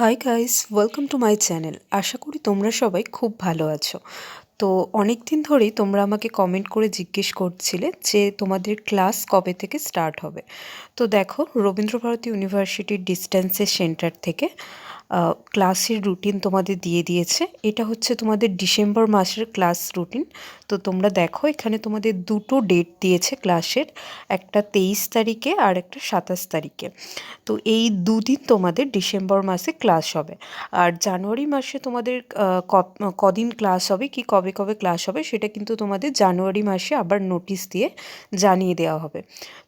High guys, welcome to my channel. আশা করি তোমরা সবাই খুব ভালো আছো। তো অনেক দিন ধরেই তোমরা আমাকে কমেন্ট করে জিজ্ঞেস করছিলে যে তোমাদের ক্লাস কবে থেকে স্টার্ট হবে। তো দেখো, রবীন্দ্রভারতী ইউনিভার্সিটির ডিস্টেন্সের সেন্টার থেকে ক্লাসের রুটিন তোমাদের দিয়ে দিয়েছে। এটা হচ্ছে তোমাদের ডিসেম্বর মাসের ক্লাস রুটিন। তো তোমরা দেখো, এখানে তোমাদের দুটো ডেট দিয়েছে ক্লাসের, একটা 23 তারিখে আর একটা 27 তারিখে। তো এই দুদিন তোমাদের ডিসেম্বর মাসে ক্লাস হবে। আর জানুয়ারি মাসে তোমাদের কদিন ক্লাস হবে, কি কবে কবে ক্লাস হবে, সেটা কিন্তু তোমাদের জানুয়ারি মাসে আবার নোটিশ দিয়ে জানিয়ে দেওয়া হবে।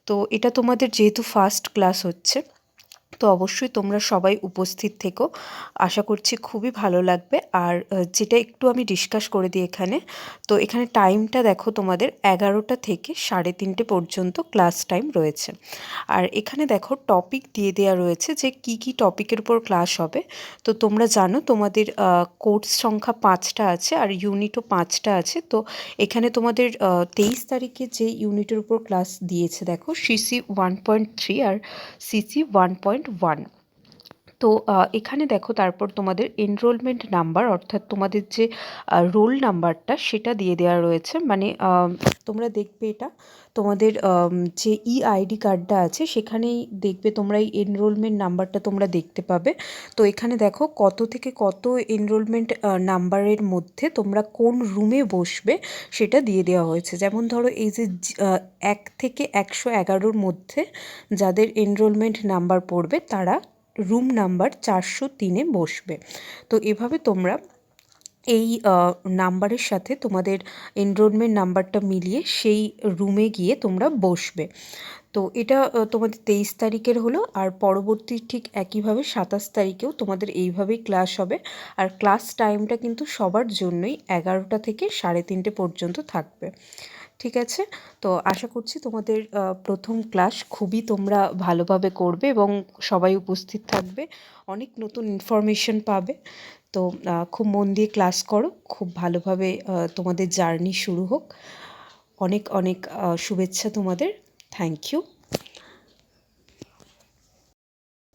তো এটা তোমাদের যেহেতু ফার্স্ট ক্লাস হচ্ছে, তো অবশ্যই তোমরা সবাই উপস্থিত থেকো। আশা করছি খুবই ভালো লাগবে। আর যেটা একটু আমি ডিসকাস করে দিই এখানে, তো এখানে টাইমটা দেখো, তোমাদের 11টা থেকে 3:30 পর্যন্ত ক্লাস টাইম রয়েছে। আর এখানে দেখো টপিক দিয়ে দেওয়া রয়েছে যে কি কি টপিকের উপর ক্লাস হবে। তো তোমরা জানো তোমাদের কোর্স সংখ্যা 5টা আছে আর ইউনিটও 5টা আছে। তো এখানে তোমাদের 23 তারিখে যে ইউনিটের উপর ক্লাস দিয়েছে দেখো, সিসি 1.3 আর সিসি 1.1। তো এখানে দেখো, তারপর তোমাদের এনরোলমেন্ট নাম্বার, অর্থাৎ তোমাদের যে রোল নাম্বারটা সেটা দিয়ে দেওয়া রয়েছে। মানে তোমরা দেখবে এটা তোমাদের যে আইডি কার্ডটা আছে সেখানেই দেখবে তোমরা এই এনরোলমেন্ট নাম্বারটা তোমরা দেখতে পাবে। তো এখানে দেখো কত থেকে কত এনরোলমেন্ট নাম্বারের মধ্যে তোমরা কোন রুমে বসবে সেটা দিয়ে দেওয়া হয়েছে। যেমন ধরো, এই যে 1 থেকে 111-র মধ্যে যাদের এনরোলমেন্ট নাম্বার পড়বে তারা রুম নাম্বার 403-এ বসবে। তো এভাবে তোমরা এই নাম্বারের সাথে তোমাদের এনরোলমেন্ট নাম্বারটা মিলিয়ে সেই রুমে গিয়ে তোমরা বসবে। তো এটা তোমাদের 23 তারিখের হলো। আর পরবর্তী ঠিক একইভাবে 27 তারিখেও তোমাদের এইভাবেই ক্লাস হবে। আর ক্লাস টাইমটা কিন্তু সবার জন্যই 11টা থেকে 3:30 পর্যন্ত থাকবে। ঠিক আছে? তো আশা করছি তোমাদের প্রথম ক্লাস খুবই তোমরা ভালোভাবে করবে এবং সবাই উপস্থিত থাকবে। অনেক নতুন ইনফরমেশন পাবে। তো খুব মন দিয়ে ক্লাস করো, খুব ভালোভাবে তোমাদের জার্নি শুরু হোক। অনেক অনেক শুভেচ্ছা তোমাদের। Thank you.